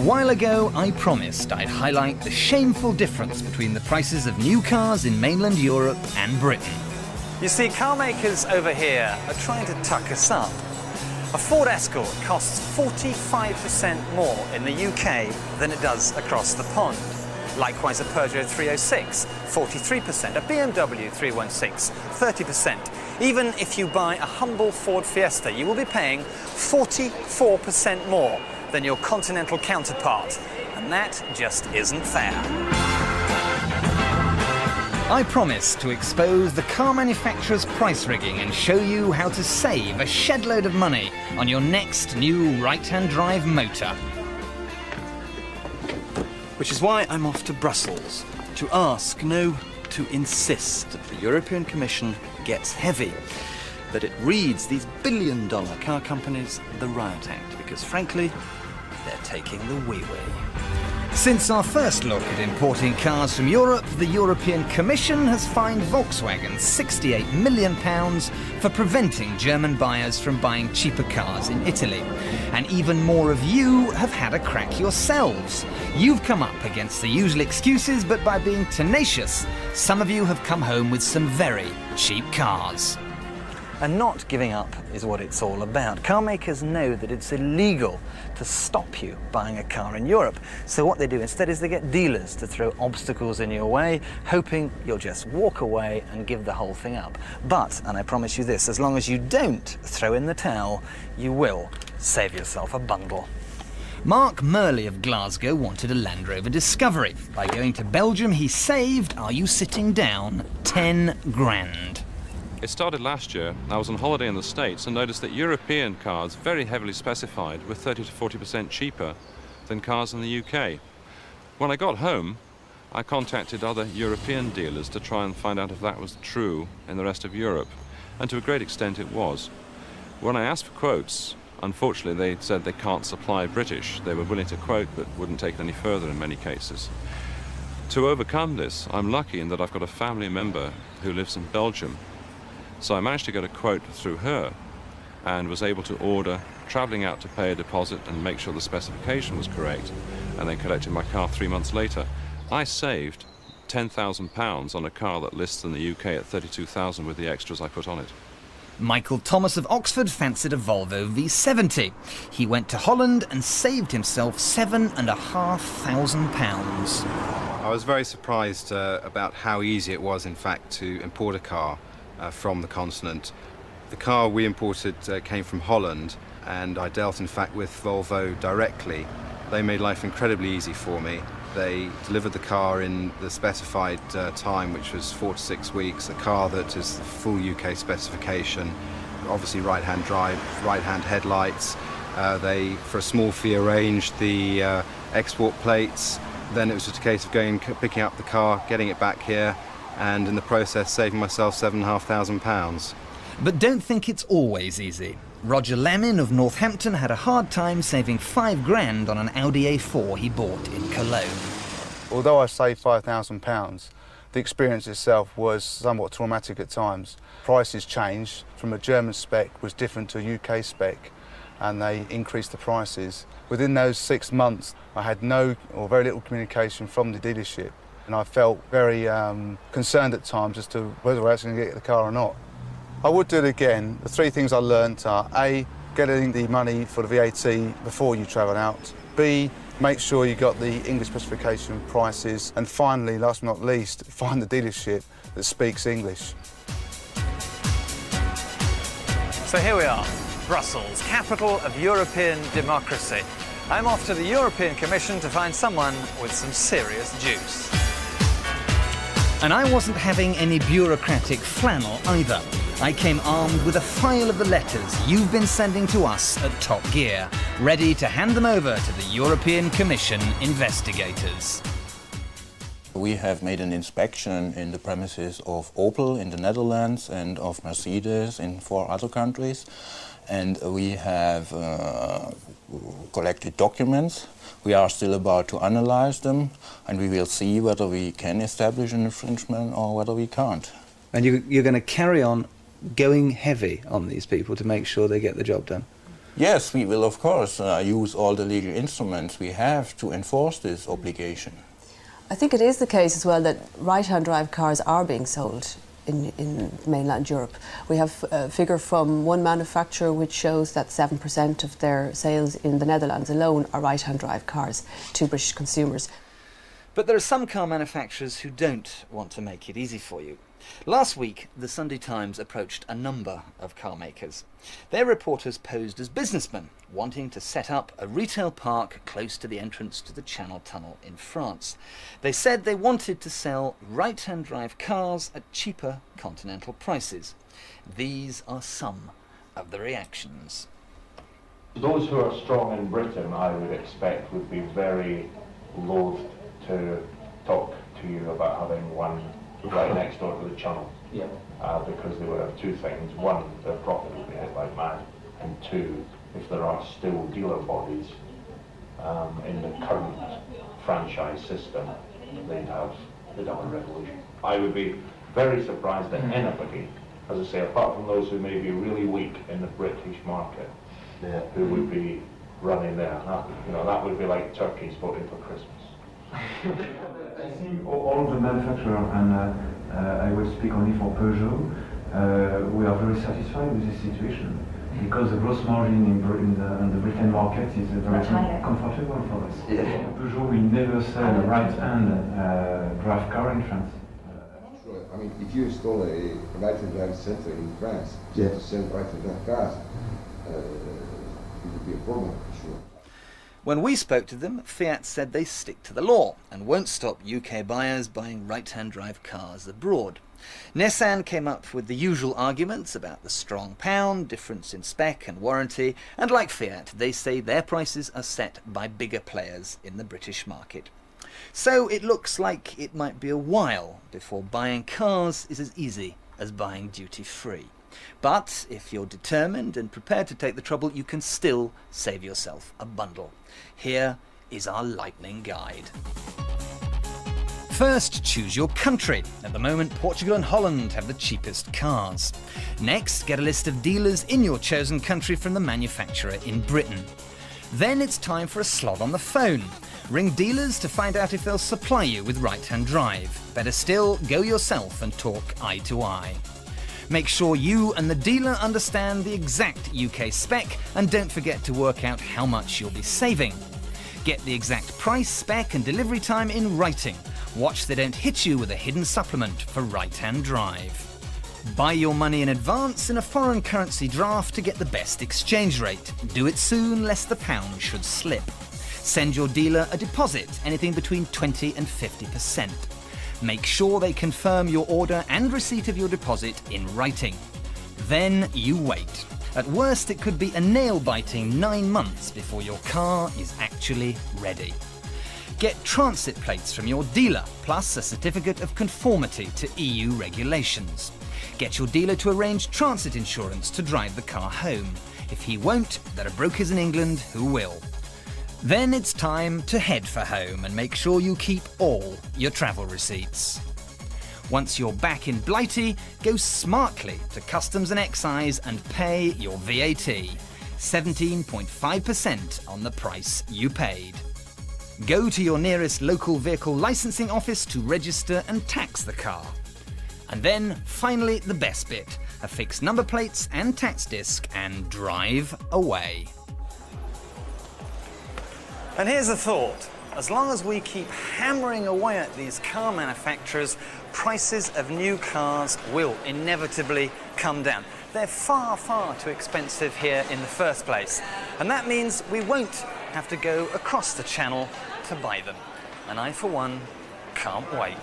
while ago, I promised I'd highlight the shameful difference between the prices of new cars in mainland Europe and Britain. You see, car makers over here are trying to tuck us up. A Ford Escort costs 45% more in the UK than it does across the pond. Likewise, a Peugeot 306, 43%, a BMW 316, 30%. Even if you buy a humble Ford Fiesta, you will be paying 44% more than your continental counterpart. And that just isn't fair. I promised to expose the car manufacturer's price rigging and show you how to save a shed load of money on your next new right-hand drive motor. Which is why I'm off to Brussels, to ask, no, to insist that the European Commission gets heavy, that it reads these billion-dollar car companies the Riot Act, because frankly, they're taking the wee-wee. Since our first look at importing cars from Europe, the European Commission has fined Volkswagen £68 million for preventing German buyers from buying cheaper cars in Italy. And even more of you have had a crack yourselves. You've come up against the usual excuses, but by being tenacious, some of you have come home with some very cheap cars. And not giving up is what it's all about. Car makers know that it's illegal to stop you buying a car in Europe. So what they do instead is they get dealers to throw obstacles in your way, hoping you'll just walk away and give the whole thing up. But, and I promise you this, as long as you don't throw in the towel, you will save yourself a bundle. Mark Murley of Glasgow wanted a Land Rover Discovery. By going to Belgium, he saved, are you sitting down, 10 grand. It started last year. I was on holiday in the States and noticed that European cars, very heavily specified, were 30 to 40% cheaper than cars in the UK. When I got home, I contacted other European dealers to try and find out if that was true in the rest of Europe, and to a great extent it was. When I asked for quotes, unfortunately they said they can't supply British. They were willing to quote but wouldn't take it any further in many cases. To overcome this, I'm lucky in that I've got a family member who lives in Belgium. So I managed to get a quote through her and was able to order, travelling out to pay a deposit and make sure the specification was correct, and then collected my car 3 months later. I saved £10,000 on a car that lists in the UK at £32,000 with the extras I put on it. Michael Thomas of Oxford fancied a Volvo V70. He went to Holland and saved himself £7,500. I was very surprised about how easy it was, in fact, to import a car from the continent. The car we imported came from Holland, and I dealt in fact with Volvo directly. They made life incredibly easy for me. They delivered the car in the specified time, which was 4 to 6 weeks, a car that is the full UK specification, obviously right-hand drive, right-hand headlights. They, for a small fee, arranged the export plates. Then it was just a case of going, picking up the car, getting it back here, and in the process saving myself £7,500. But don't think it's always easy. Roger Lamin of Northampton had a hard time saving 5 grand on an Audi A4 he bought in Cologne. Although I saved £5,000, the experience itself was somewhat traumatic at times. Prices changed from a German spec was different to a UK spec, and they increased the prices. Within those 6 months, I had no or very little communication from the dealership. And I felt very concerned at times as to whether I was actually going to get the car or not. I would do it again. The 3 things I learnt are A, getting the money for the VAT before you travel out. B, make sure you got the English specification prices. And finally, last but not least, find the dealership that speaks English. So here we are, Brussels, capital of European democracy. I'm off to the European Commission to find someone with some serious juice. And I wasn't having any bureaucratic flannel either. I came armed with a file of the letters you've been sending to us at Top Gear, ready to hand them over to the European Commission investigators. We have made an inspection in the premises of Opel in the Netherlands and of Mercedes in 4 other countries. And we have collected documents. We are still about to analyze them, and we will see whether we can establish an infringement or whether we can't. And you're going to carry on going heavy on these people to make sure they get the job done? Yes, we will of course use all the legal instruments we have to enforce this obligation. I think it is the case as well that right-hand drive cars are being sold in mainland Europe. We have a figure from one manufacturer which shows that 7% of their sales in the Netherlands alone are right-hand drive cars to British consumers. But there are some car manufacturers who don't want to make it easy for you. Last week, the Sunday Times approached a number of car makers. Their reporters posed as businessmen, wanting to set up a retail park close to the entrance to the Channel Tunnel in France. They said they wanted to sell right-hand drive cars at cheaper continental prices. These are some of the reactions. Those who are strong in Britain, I would expect, would be very loath to talk to you about having one right next door to the channel. Yeah. Because they would have two things. One, their profit would be hit like mad. And two, if there are still dealer bodies in the current franchise system, they'd have a revolution. I would be very surprised that anybody, as I say, apart from those who may be really weak in the British market, who would be running there. That would be like turkeys voting for Christmas. I think all the manufacturers, and I will speak only for Peugeot, we are very satisfied with this situation because the gross margin in the Britain market is very comfortable for us. Yeah. Peugeot will never sell a right-hand drive car in France. Sure. I mean, if you install a right-hand drive center in France, you have to sell right-hand drive cars, it would be a problem, for sure. When we spoke to them, Fiat said they stick to the law and won't stop UK buyers buying right-hand drive cars abroad. Nissan came up with the usual arguments about the strong pound, difference in spec and warranty, and like Fiat, they say their prices are set by bigger players in the British market. So it looks like it might be a while before buying cars is as easy as buying duty-free. But if you're determined and prepared to take the trouble, you can still save yourself a bundle. Here is our lightning guide. First, choose your country. At the moment, Portugal and Holland have the cheapest cars. Next, get a list of dealers in your chosen country from the manufacturer in Britain. Then it's time for a slot on the phone. Ring dealers to find out if they'll supply you with right-hand drive. Better still, go yourself and talk eye to eye. Make sure you and the dealer understand the exact UK spec and don't forget to work out how much you'll be saving. Get the exact price, spec and delivery time in writing. Watch they don't hit you with a hidden supplement for right-hand drive. Buy your money in advance in a foreign currency draft to get the best exchange rate. Do it soon lest the pound should slip. Send your dealer a deposit, anything between 20 and 50%. Make sure they confirm your order and receipt of your deposit in writing. Then you wait. At worst, it could be a nail-biting 9 months before your car is actually ready. Get transit plates from your dealer, plus a certificate of conformity to EU regulations. Get your dealer to arrange transit insurance to drive the car home. If he won't, there are brokers in England who will. Then it's time to head for home and make sure you keep all your travel receipts. Once you're back in Blighty, go smartly to Customs and Excise and pay your VAT, 17.5% on the price you paid. Go to your nearest local vehicle licensing office to register and tax the car. And then, finally, the best bit, affix number plates and tax disc and drive away. And here's the thought. As long as we keep hammering away at these car manufacturers, prices of new cars will inevitably come down. They're far, far too expensive here in the first place. And that means we won't have to go across the channel to buy them. And I, for one, can't wait.